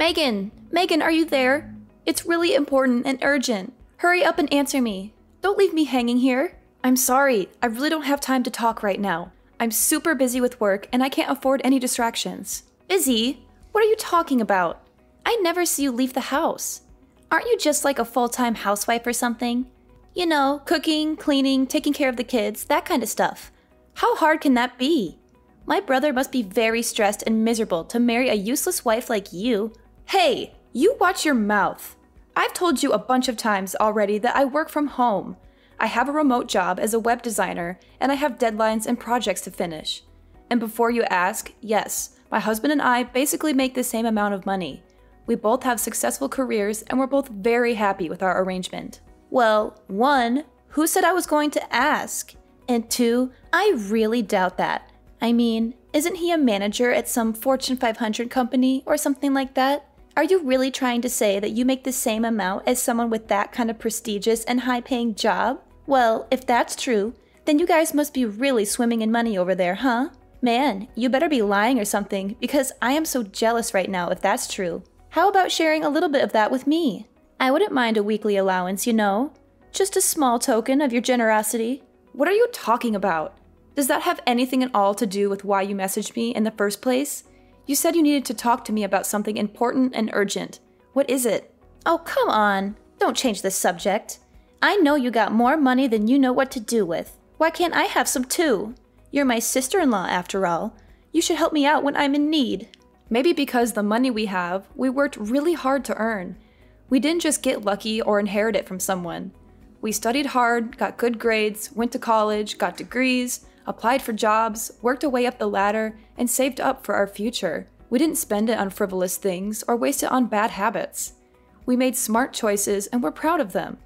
Megan! Megan, are you there? It's really important and urgent. Hurry up and answer me. Don't leave me hanging here. I'm sorry, I really don't have time to talk right now. I'm super busy with work and I can't afford any distractions. Busy? What are you talking about? I never see you leave the house. Aren't you just like a full-time housewife or something? You know, cooking, cleaning, taking care of the kids, that kind of stuff. How hard can that be? My brother must be very stressed and miserable to marry a useless wife like you. Hey, you watch your mouth. I've told you a bunch of times already that I work from home. I have a remote job as a web designer, and I have deadlines and projects to finish. And before you ask, yes, my husband and I basically make the same amount of money. We both have successful careers, and we're both very happy with our arrangement. Well, 1, who said I was going to ask? And 2, I really doubt that. I mean, isn't he a manager at some Fortune 500 company or something like that? Are you really trying to say that you make the same amount as someone with that kind of prestigious and high-paying job? Well, if that's true, then you guys must be really swimming in money over there, huh? Man, you better be lying or something, because I am so jealous right now if that's true. How about sharing a little bit of that with me? I wouldn't mind a weekly allowance, you know? Just a small token of your generosity. What are you talking about? Does that have anything at all to do with why you messaged me in the first place? You said you needed to talk to me about something important and urgent. What is it? Oh, come on. Don't change the subject. I know you got more money than you know what to do with. Why can't I have some too? You're my sister-in-law after all. You should help me out when I'm in need. Maybe because the money we have, we worked really hard to earn. We didn't just get lucky or inherit it from someone. We studied hard, got good grades, went to college, got degrees, applied for jobs, worked our way up the ladder, and saved up for our future. We didn't spend it on frivolous things or waste it on bad habits. We made smart choices and we're proud of them.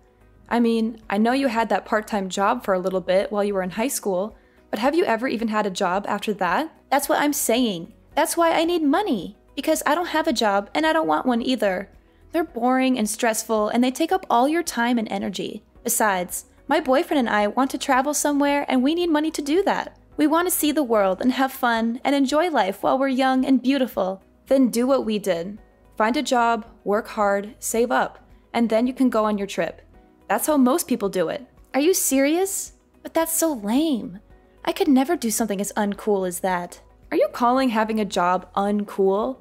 I mean, I know you had that part-time job for a little bit while you were in high school, but have you ever even had a job after that? That's what I'm saying. That's why I need money, because I don't have a job and I don't want one either. They're boring and stressful and they take up all your time and energy. Besides, my boyfriend and I want to travel somewhere and we need money to do that. We want to see the world and have fun and enjoy life while we're young and beautiful. Then do what we did. Find a job, work hard, save up, and then you can go on your trip. That's how most people do it. Are you serious? But that's so lame. I could never do something as uncool as that. Are you calling having a job uncool?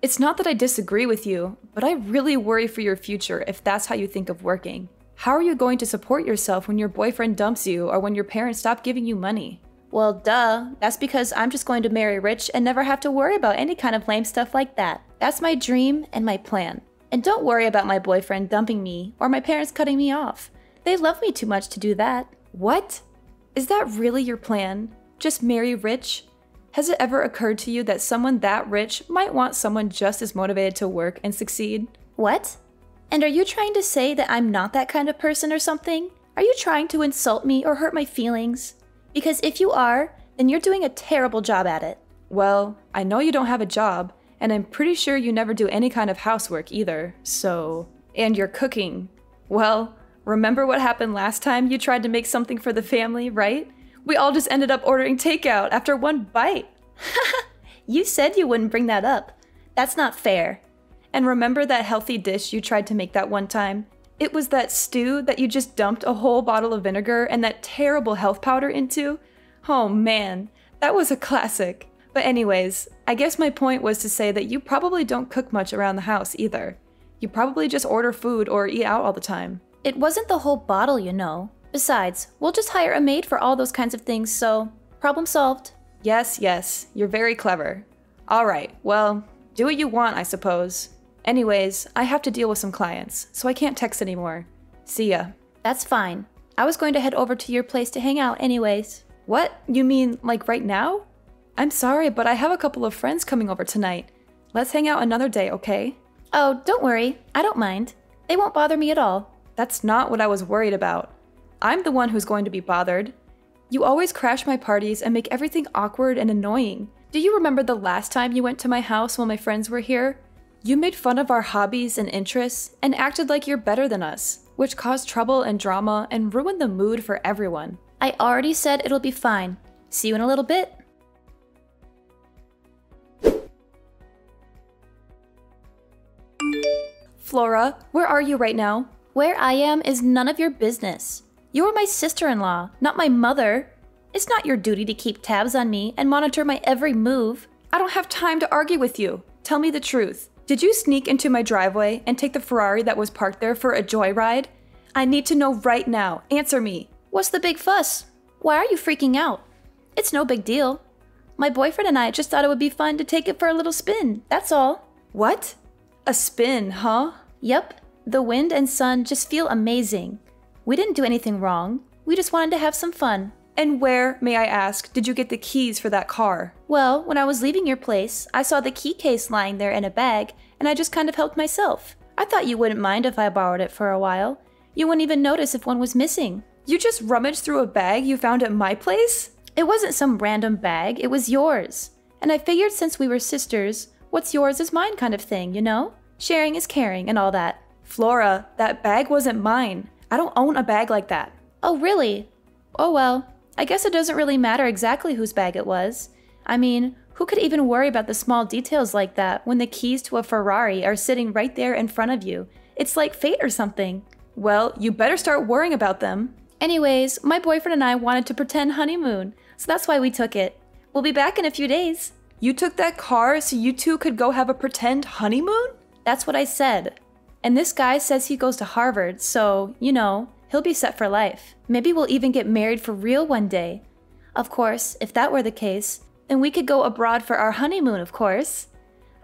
It's not that I disagree with you, but I really worry for your future if that's how you think of working. How are you going to support yourself when your boyfriend dumps you or when your parents stop giving you money? Well, duh. That's because I'm just going to marry rich and never have to worry about any kind of lame stuff like that. That's my dream and my plan. And don't worry about my boyfriend dumping me or my parents cutting me off. They love me too much to do that. What? Is that really your plan? Just marry rich? Has it ever occurred to you that someone that rich might want someone just as motivated to work and succeed? What? And are you trying to say that I'm not that kind of person or something? Are you trying to insult me or hurt my feelings? Because if you are, then you're doing a terrible job at it. Well, I know you don't have a job, and I'm pretty sure you never do any kind of housework either, so... And you're cooking. Well, remember what happened last time you tried to make something for the family, right? We all just ended up ordering takeout after one bite. You said you wouldn't bring that up. That's not fair. And remember that healthy dish you tried to make that one time? It was that stew that you just dumped a whole bottle of vinegar and that terrible health powder into? Oh man, that was a classic. But anyways, I guess my point was to say that you probably don't cook much around the house either. You probably just order food or eat out all the time. It wasn't the whole bottle, you know. Besides, we'll just hire a maid for all those kinds of things, so problem solved. Yes, you're very clever. Alright, well, do what you want, I suppose. Anyways, I have to deal with some clients, so I can't text anymore. See ya. That's fine. I was going to head over to your place to hang out anyways. What? You mean, like right now? I'm sorry, but I have a couple of friends coming over tonight. Let's hang out another day, okay? Oh, don't worry. I don't mind. They won't bother me at all. That's not what I was worried about. I'm the one who's going to be bothered. You always crash my parties and make everything awkward and annoying. Do you remember the last time you went to my house while my friends were here? You made fun of our hobbies and interests and acted like you're better than us, which caused trouble and drama and ruined the mood for everyone. I already said it'll be fine. See you in a little bit. Flora, where are you right now? Where I am is none of your business. You are my sister-in-law, not my mother. It's not your duty to keep tabs on me and monitor my every move. I don't have time to argue with you. Tell me the truth. Did you sneak into my driveway and take the Ferrari that was parked there for a joyride? I need to know right now. Answer me. What's the big fuss? Why are you freaking out? It's no big deal. My boyfriend and I just thought it would be fun to take it for a little spin, that's all. What? A spin, huh? Yep. The wind and sun just feel amazing. We didn't do anything wrong. We just wanted to have some fun. And where, may I ask, did you get the keys for that car? Well, when I was leaving your place, I saw the key case lying there in a bag, and I just kind of helped myself. I thought you wouldn't mind if I borrowed it for a while. You wouldn't even notice if one was missing. You just rummaged through a bag you found at my place? It wasn't some random bag, it was yours. And I figured since we were sisters, what's yours is mine kind of thing, you know? Sharing is caring and all that. Flora, that bag wasn't mine. I don't own a bag like that. Oh, really? Oh well, I guess it doesn't really matter exactly whose bag it was. I mean, who could even worry about the small details like that when the keys to a Ferrari are sitting right there in front of you? It's like fate or something. Well, you better start worrying about them. Anyways, my boyfriend and I wanted to pretend honeymoon, so that's why we took it. We'll be back in a few days. You took that car so you two could go have a pretend honeymoon? That's what I said. And this guy says he goes to Harvard, so, you know, he'll be set for life. Maybe we'll even get married for real one day. Of course, if that were the case, then we could go abroad for our honeymoon, of course.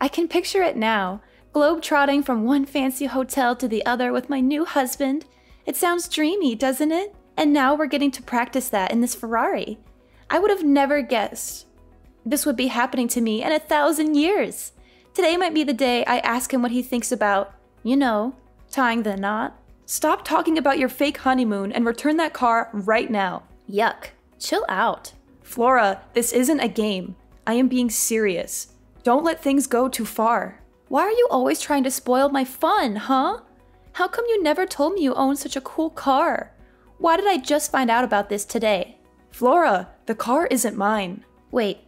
I can picture it now, globe-trotting from one fancy hotel to the other with my new husband. It sounds dreamy, doesn't it? And now we're getting to practice that in this Ferrari. I would have never guessed this would be happening to me in 1,000 years. Today might be the day I ask him what he thinks about, you know, tying the knot. Stop talking about your fake honeymoon and return that car right now. Yuck. Chill out. Flora, this isn't a game. I am being serious. Don't let things go too far. Why are you always trying to spoil my fun, huh? How come you never told me you owned such a cool car? Why did I just find out about this today? Flora, the car isn't mine. Wait,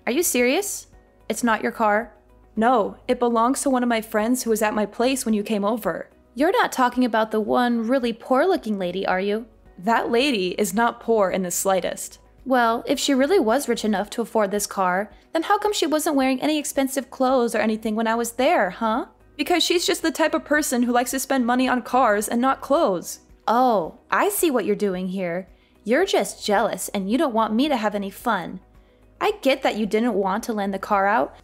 are you serious? It's not your car? No, it belongs to one of my friends who was at my place when you came over. You're not talking about the one really poor-looking lady, are you? That lady is not poor in the slightest. Well, if she really was rich enough to afford this car, then how come she wasn't wearing any expensive clothes or anything when I was there, huh? Because she's just the type of person who likes to spend money on cars and not clothes. Oh, I see what you're doing here. You're just jealous and you don't want me to have any fun. I get that you didn't want to lend the car out,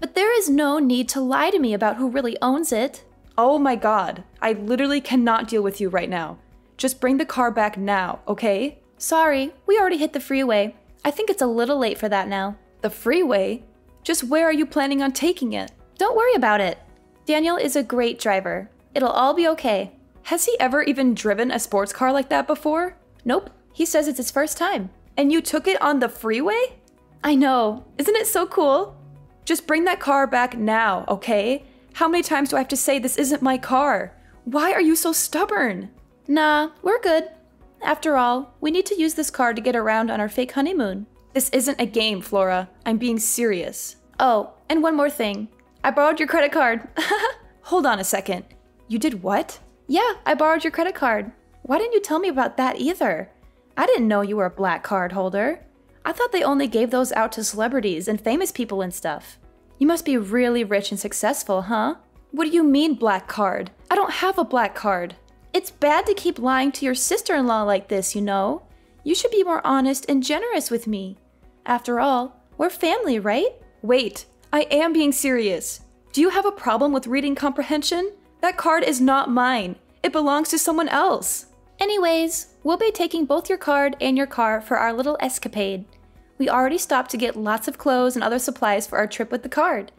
but there is no need to lie to me about who really owns it. Oh my god, I literally cannot deal with you right now. Just bring the car back now, okay? Sorry, we already hit the freeway. I think it's a little late for that now. The freeway? Just where are you planning on taking it? Don't worry about it. Daniel is a great driver. It'll all be okay. Has he ever even driven a sports car like that before? Nope. He says it's his first time. And you took it on the freeway? I know. Isn't it so cool? Just bring that car back now, okay? How many times do I have to say this isn't my car? Why are you so stubborn? Nah, we're good. After all, we need to use this car to get around on our fake honeymoon. This isn't a game, Flora. I'm being serious. Oh, and one more thing. I borrowed your credit card. Hold on a second. You did what? Yeah, I borrowed your credit card. Why didn't you tell me about that either? I didn't know you were a black card holder. I thought they only gave those out to celebrities and famous people and stuff. You must be really rich and successful, huh? What do you mean black card? I don't have a black card. It's bad to keep lying to your sister-in-law like this, you know? You should be more honest and generous with me. After all, we're family, right? Wait, I am being serious. Do you have a problem with reading comprehension? That card is not mine. It belongs to someone else. Anyways, we'll be taking both your card and your car for our little escapade. We already stopped to get lots of clothes and other supplies for our trip with the card.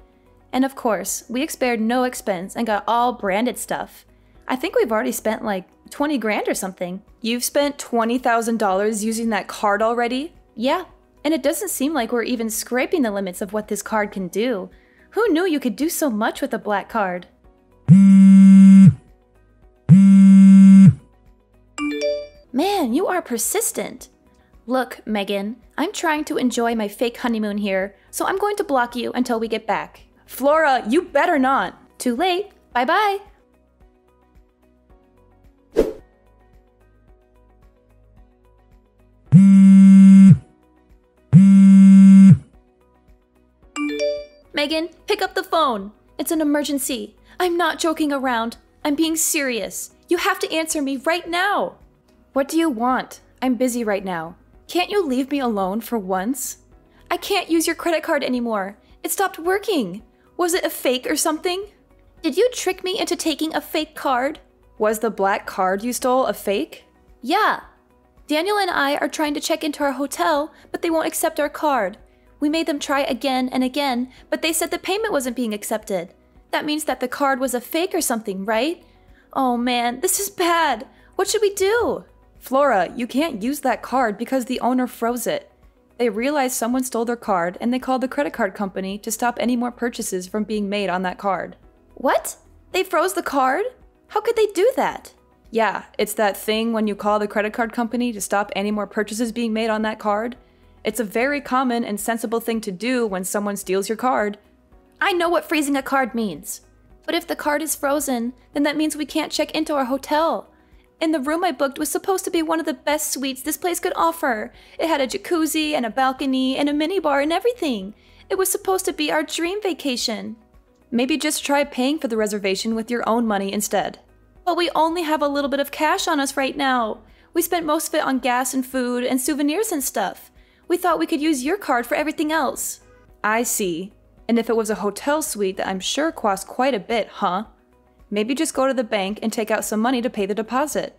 And of course, we spared no expense and got all branded stuff. I think we've already spent like 20 grand or something. You've spent $20,000 using that card already? Yeah, and it doesn't seem like we're even scraping the limits of what this card can do. Who knew you could do so much with a black card? Man, you are persistent. Look, Megan, I'm trying to enjoy my fake honeymoon here, so I'm going to block you until we get back. Flora, you better not. Too late. Bye-bye. Megan, pick up the phone. It's an emergency. I'm not joking around. I'm being serious. You have to answer me right now. What do you want? I'm busy right now. Can't you leave me alone for once? I can't use your credit card anymore. It stopped working. Was it a fake or something? Did you trick me into taking a fake card? Was the black card you stole a fake? Yeah. Daniel and I are trying to check into our hotel, but they won't accept our card. We made them try again and again, but they said the payment wasn't being accepted. That means that the card was a fake or something, right? Oh man, this is bad. What should we do? Flora, you can't use that card because the owner froze it. They realized someone stole their card and they called the credit card company to stop any more purchases from being made on that card. What? They froze the card? How could they do that? Yeah, it's that thing when you call the credit card company to stop any more purchases being made on that card. It's a very common and sensible thing to do when someone steals your card. I know what freezing a card means. But if the card is frozen, then that means we can't check into our hotel. And the room I booked was supposed to be one of the best suites this place could offer. It had a jacuzzi and a balcony and a minibar and everything. It was supposed to be our dream vacation. Maybe just try paying for the reservation with your own money instead. But we only have a little bit of cash on us right now. We spent most of it on gas and food and souvenirs and stuff. We thought we could use your card for everything else. I see. And if it was a hotel suite that I'm sure cost quite a bit, huh? Maybe just go to the bank and take out some money to pay the deposit.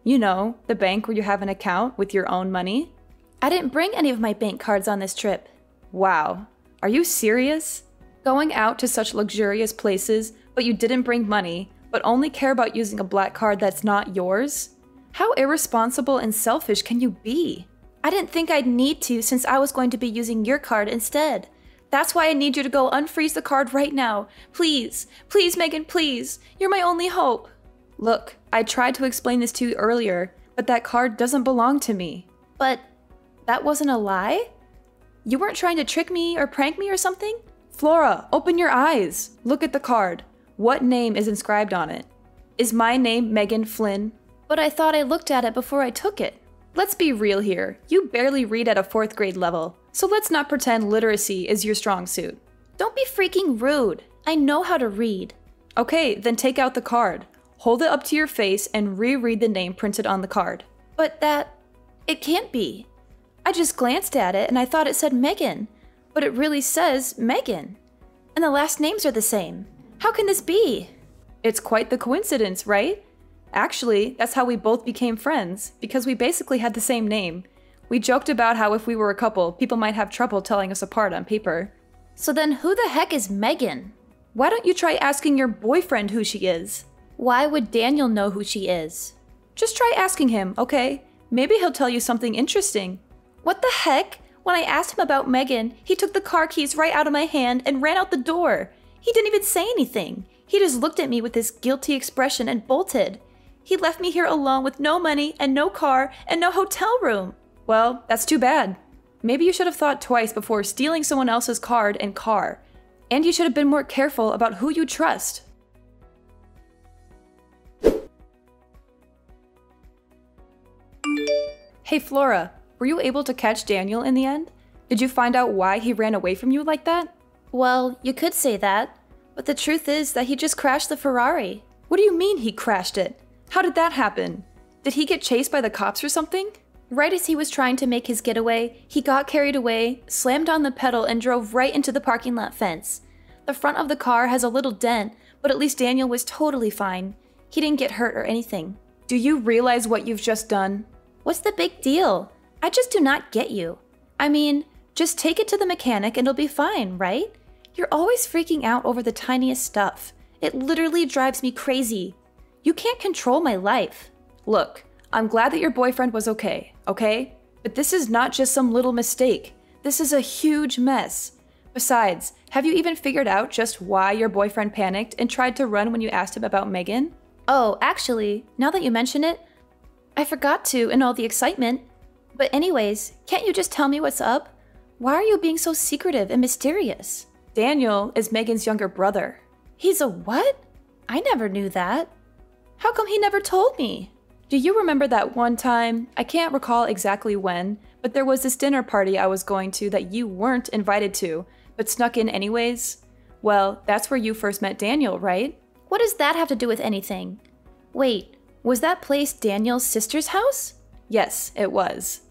You know, the bank where you have an account with your own money. I didn't bring any of my bank cards on this trip. Wow. Are you serious? Going out to such luxurious places, but you didn't bring money, but only care about using a black card that's not yours? How irresponsible and selfish can you be? I didn't think I'd need to since I was going to be using your card instead. That's why I need you to go unfreeze the card right now. Please, please, Megan, please. You're my only hope. Look, I tried to explain this to you earlier, but that card doesn't belong to me. But that wasn't a lie? You weren't trying to trick me or prank me or something? Flora, open your eyes. Look at the card. What name is inscribed on it? Is my name Megan Flynn? But I thought I looked at it before I took it. Let's be real here. You barely read at a 4th grade level, so let's not pretend literacy is your strong suit. Don't be freaking rude. I know how to read. Okay, then take out the card. Hold it up to your face and reread the name printed on the card. But it can't be. I just glanced at it and I thought it said Megan, but it really says Megan. And the last names are the same. How can this be? It's quite the coincidence, right? Actually, that's how we both became friends, because we basically had the same name. We joked about how if we were a couple, people might have trouble telling us apart on paper. So then who the heck is Megan? Why don't you try asking your boyfriend who she is? Why would Daniel know who she is? Just try asking him, okay? Maybe he'll tell you something interesting. What the heck? When I asked him about Megan, he took the car keys right out of my hand and ran out the door. He didn't even say anything. He just looked at me with this guilty expression and bolted. He left me here alone with no money and no car and no hotel room. Well, that's too bad. Maybe you should have thought twice before stealing someone else's card and car. And you should have been more careful about who you trust. Hey Flora, were you able to catch Daniel in the end? Did you find out why he ran away from you like that? Well, you could say that, but the truth is that he just crashed the Ferrari. What do you mean he crashed it? How did that happen? Did he get chased by the cops or something? Right as he was trying to make his getaway, he got carried away, slammed on the pedal, and drove right into the parking lot fence. The front of the car has a little dent, but at least Daniel was totally fine. He didn't get hurt or anything. Do you realize what you've just done? What's the big deal? I just do not get you. I mean, just take it to the mechanic and it'll be fine, right? You're always freaking out over the tiniest stuff. It literally drives me crazy. You can't control my life. Look, I'm glad that your boyfriend was okay? But this is not just some little mistake. This is a huge mess. Besides, have you even figured out just why your boyfriend panicked and tried to run when you asked him about Megan? Oh, actually, now that you mention it, I forgot to in all the excitement. But anyways, can't you just tell me what's up? Why are you being so secretive and mysterious? Daniel is Megan's younger brother. He's a what? I never knew that. How come he never told me? Do you remember that one time, I can't recall exactly when, but there was this dinner party I was going to that you weren't invited to, but snuck in anyways? Well, that's where you first met Daniel, right? What does that have to do with anything? Wait, was that place Daniel's sister's house? Yes, it was.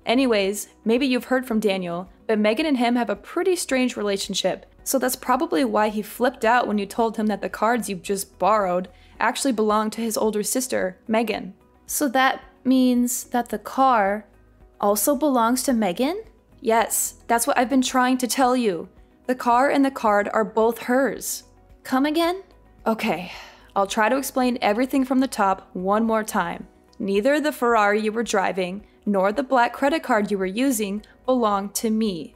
Anyways, maybe you've heard from Daniel, but Megan and him have a pretty strange relationship, so that's probably why he flipped out when you told him that the cards you just borrowed actually belonged to his older sister, Megan. So that means that the car also belongs to Megan? Yes, that's what I've been trying to tell you. The car and the card are both hers. Come again? Okay, I'll try to explain everything from the top one more time. Neither the Ferrari you were driving nor the black credit card you were using belonged to me.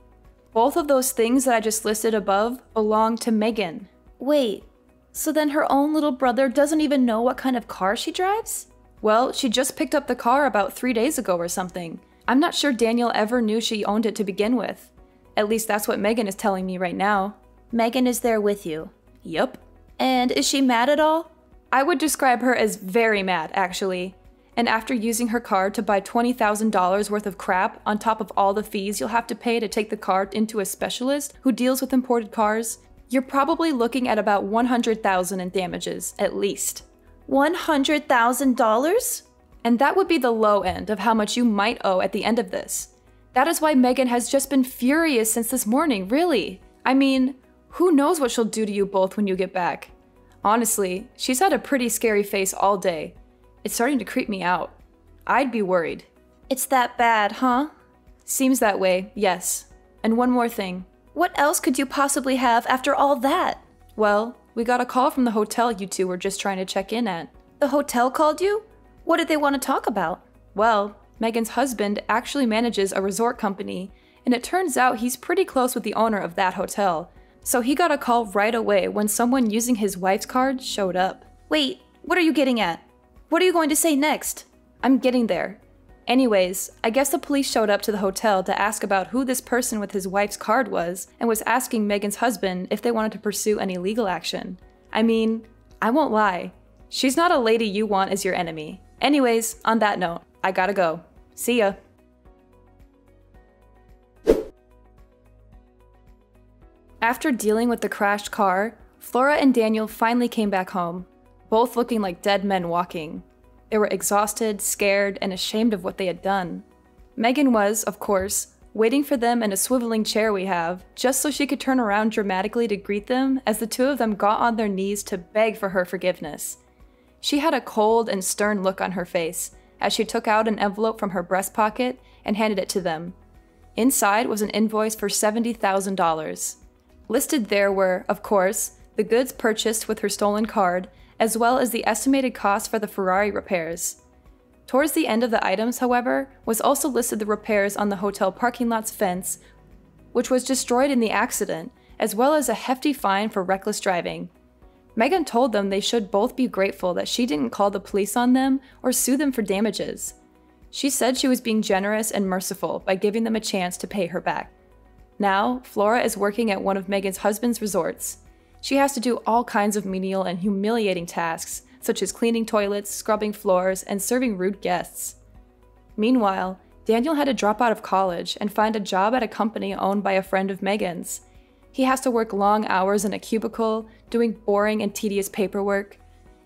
Both of those things that I just listed above belong to Megan. Wait, so then her own little brother doesn't even know what kind of car she drives? Well, she just picked up the car about 3 days ago or something. I'm not sure Daniel ever knew she owned it to begin with. At least that's what Megan is telling me right now. Megan is there with you? Yup. And is she mad at all? I would describe her as very mad, actually. And after using her card to buy $20,000 worth of crap on top of all the fees you'll have to pay to take the car into a specialist who deals with imported cars, you're probably looking at about $100,000 in damages, at least. $100,000? And that would be the low end of how much you might owe at the end of this. That is why Megan has just been furious since this morning, really. I mean, who knows what she'll do to you both when you get back. Honestly, she's had a pretty scary face all day. It's starting to creep me out. I'd be worried. It's that bad, huh? Seems that way, yes. And one more thing. What else could you possibly have after all that? Well, we got a call from the hotel you two were just trying to check in at. The hotel called you? What did they want to talk about? Well, Megan's husband actually manages a resort company, and it turns out he's pretty close with the owner of that hotel. So he got a call right away when someone using his wife's card showed up. Wait, what are you getting at? What are you going to say next? I'm getting there. Anyways, I guess the police showed up to the hotel to ask about who this person with his wife's card was and was asking Megan's husband if they wanted to pursue any legal action. I mean, I won't lie. She's not a lady you want as your enemy. Anyways, on that note, I gotta go. See ya. After dealing with the crashed car, Flora and Daniel finally came back home, both looking like dead men walking. They were exhausted, scared, and ashamed of what they had done. Megan was, of course, waiting for them in a swiveling chair we have, just so she could turn around dramatically to greet them as the two of them got on their knees to beg for her forgiveness. She had a cold and stern look on her face as she took out an envelope from her breast pocket and handed it to them. Inside was an invoice for $70,000. Listed there were, of course, the goods purchased with her stolen card, as well as the estimated cost for the Ferrari repairs. Towards the end of the items, however, was also listed the repairs on the hotel parking lot's fence, which was destroyed in the accident, as well as a hefty fine for reckless driving. Megan told them they should both be grateful that she didn't call the police on them or sue them for damages. She said she was being generous and merciful by giving them a chance to pay her back. Now, Flora is working at one of Megan's husband's resorts. She has to do all kinds of menial and humiliating tasks, such as cleaning toilets, scrubbing floors, and serving rude guests. Meanwhile, Daniel had to drop out of college and find a job at a company owned by a friend of Megan's. He has to work long hours in a cubicle, doing boring and tedious paperwork.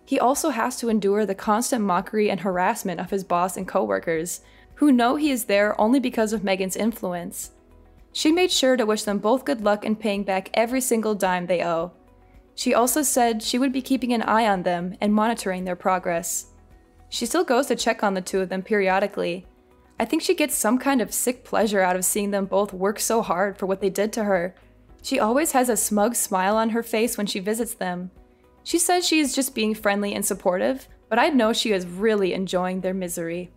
He also has to endure the constant mockery and harassment of his boss and coworkers, who know he is there only because of Megan's influence. She made sure to wish them both good luck in paying back every single dime they owe. She also said she would be keeping an eye on them and monitoring their progress. She still goes to check on the two of them periodically. I think she gets some kind of sick pleasure out of seeing them both work so hard for what they did to her. She always has a smug smile on her face when she visits them. She says she is just being friendly and supportive, but I know she is really enjoying their misery.